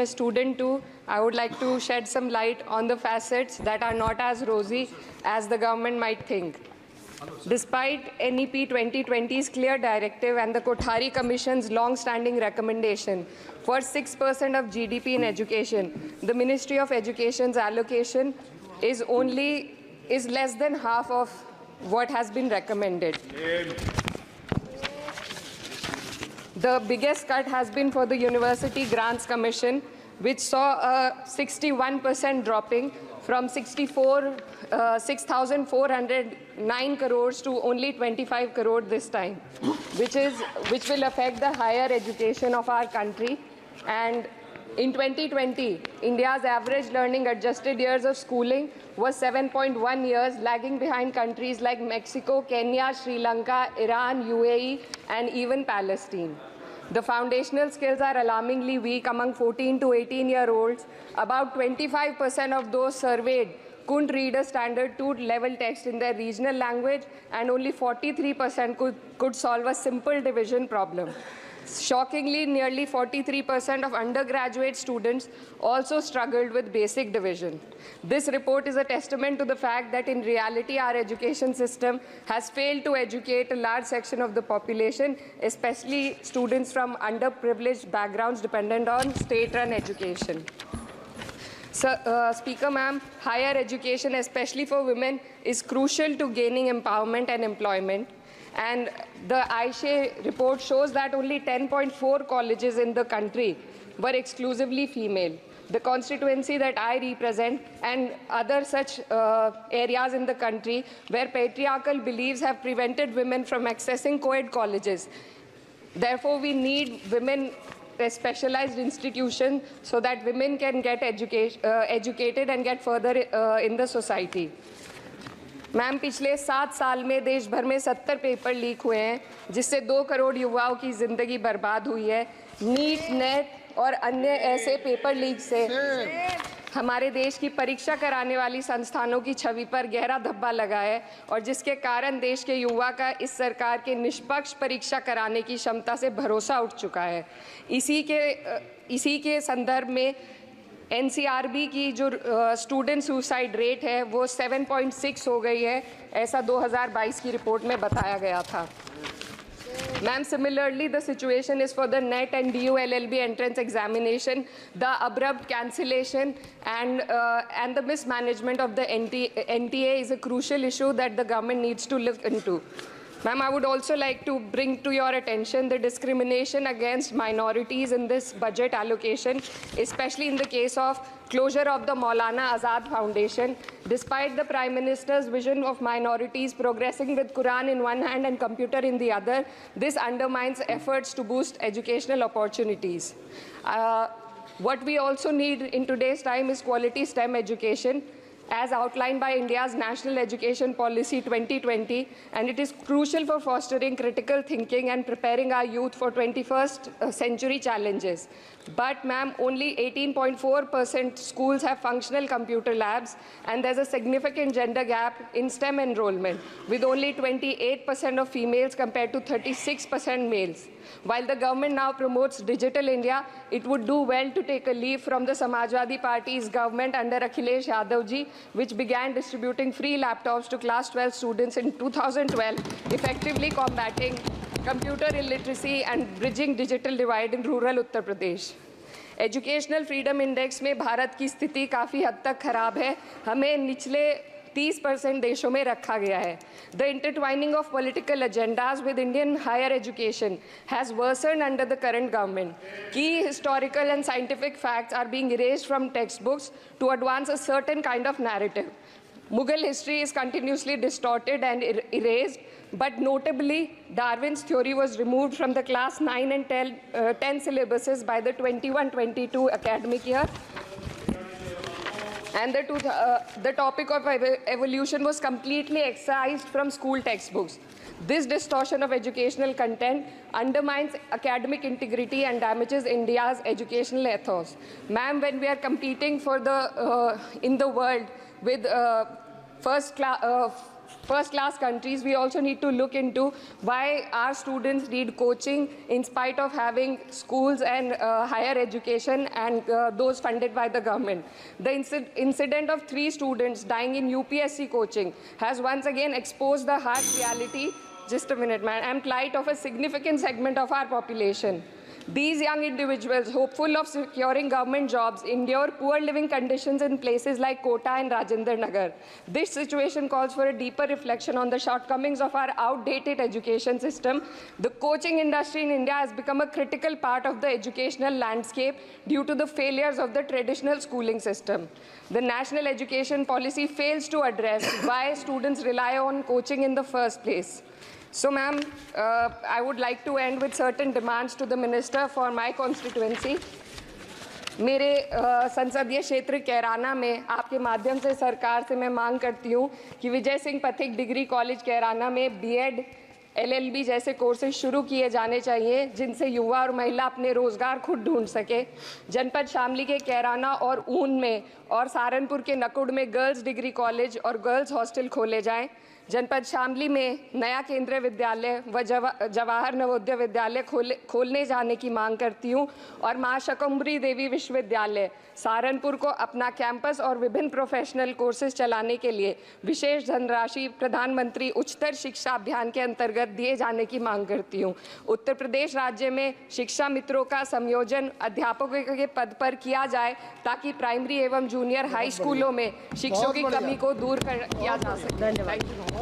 a student too, I would like to shed some light on the facets that are not as rosy as the government might think. Despite NEP 2020's clear directive and the Kothari Commission's long-standing recommendation for 6% of GDP in education, the Ministry of Education's allocation is less than half of what has been recommended. The biggest cut has been for the University Grants Commission, which saw a 61% dropping from 6,409 crores to only 25 crore this time, which will affect the higher education of our country. And in 2020, India's average learning adjusted years of schooling was 7.1 years, lagging behind countries like Mexico, Kenya, Sri Lanka, Iran, UAE, and even Palestine. The foundational skills are alarmingly weak among 14 to 18-year-olds. About 25% of those surveyed couldn't read a standard 2 level text in their regional language, and only 43% could solve a simple division problem. Shockingly, nearly 43% of undergraduate students also struggled with basic division. This report is a testament to the fact that in reality, our education system has failed to educate a large section of the population, especially students from underprivileged backgrounds dependent on state-run education. So, Speaker ma'am, higher education, especially for women, is crucial to gaining empowerment and employment. And the AISHE report shows that only 10.4 colleges in the country were exclusively female. The constituency that I represent and other such areas in the country where patriarchal beliefs have prevented women from accessing co-ed colleges. Therefore, we need women specialized institutions so that women can get educated and get further in the society. Ma'am, पिछले 7 साल में देश भर में 70 paper leak हुए हैं, जिससे 2 करोड़ युवाओं की ज़िंदगी बर्बाद हुई है। नीट, नेट और अन्य ऐसे पेपर लीक से हमारे देश की परीक्षा कराने वाली संस्थानों की छवि पर गहरा धब्बा लगा है, और जिसके कारण देश के युवा का इस सरकार के निष्पक्ष परीक्षा कराने की क्षमता से भरोसा उठ चुका है। इसी के संदर्भ में NCRB की जो स्टूडेंट सुसाइड रेट है वो 7.6 हो गई है, ऐसा 2022 की रिपोर्ट में बताया गया था। Ma'am, similarly, the situation is for the NET and DU LLB entrance examination. The abrupt cancellation and the mismanagement of the NTA is a crucial issue that the government needs to look into. Ma'am, I would also like to bring to your attention the discrimination against minorities in this budget allocation, especially in the case of closure of the Maulana Azad Foundation. Despite the Prime Minister's vision of minorities progressing with Quran in one hand and computer in the other, this undermines efforts to boost educational opportunities. What we also need in today's time is quality STEM education, as outlined by India's National Education Policy 2020, and it is crucial for fostering critical thinking and preparing our youth for 21st century challenges. But ma'am, only 18.4% schools have functional computer labs, and there's a significant gender gap in STEM enrollment, with only 28% of females compared to 36% males. While the government now promotes Digital India, it would do well to take a leaf from the Samajwadi Party's government under Akhilesh Yadav ji, which began distributing free laptops to class 12 students in 2012, effectively combating computer illiteracy and bridging digital divide in rural Uttar Pradesh. Educational freedom index में भारत की स्थिति काफ़ी हद तक खराब है, हमें निचले 30% देशों में रखा गया है. The intertwining of political agendas with Indian higher education has worsened under the current government. Key historical and scientific facts are being erased from textbooks to advance a certain kind of narrative. Mughal history is continuously distorted and erased, but notably, Darwin's theory was removed from the class 9 and 10 syllabuses by the 21-22 academic year. And the topic of evolution was completely excised from school textbooks. This distortion of educational content undermines academic integrity and damages India's educational ethos. Ma'am, when we are competing for in the world with first-class countries, we also need to look into why our students need coaching in spite of having schools and higher education and those funded by the government. The incident of 3 students dying in UPSC coaching has once again exposed the harsh reality, just a minute, man, and plight of a significant segment of our population. These young individuals, hopeful of securing government jobs, endure poor living conditions in places like Kota and Rajendra Nagar. This situation calls for a deeper reflection on the shortcomings of our outdated education system. The coaching industry in India has become a critical part of the educational landscape due to the failures of the traditional schooling system. The national education policy fails to address why students rely on coaching in the first place. So, ma'am, I would like to end with certain demands to the minister for my constituency. मेरे संसदीय क्षेत्र कैराना में आपके माध्यम से सरकार से मैं मांग करती हूँ कि विजय सिंह पथिक डिग्री कॉलेज कैराना में बीएड, LLB जैसे कोर्सेज शुरू किए जाने चाहिए, जिनसे युवा और महिला अपने रोजगार खुद ढूंढ सके। जनपद शामली के कैराना और ऊन में और सहारनपुर के नकुड़ में गर्ल्स डिग्री कॉलेज और गर्ल्स हॉस्टल खोले जाएं। जनपद शामली में नया केंद्रीय विद्यालय व जवाहर नवोदय विद्यालय खोलने जाने की मांग करती हूँ और मां शकंभरी देवी विश्वविद्यालय सहारनपुर को अपना कैंपस और विभिन्न प्रोफेशनल कोर्सेज चलाने के लिए विशेष धनराशि प्रधानमंत्री उच्चतर शिक्षा अभियान के अंतर्गत दिए जाने की मांग करती हूँ। उत्तर प्रदेश राज्य में शिक्षा मित्रों का संयोजन अध्यापकों के पद पर किया जाए ताकि प्राइमरी एवं जूनियर हाई स्कूलों में शिक्षकों की कमी को दूर किया जा सके। धन्यवाद।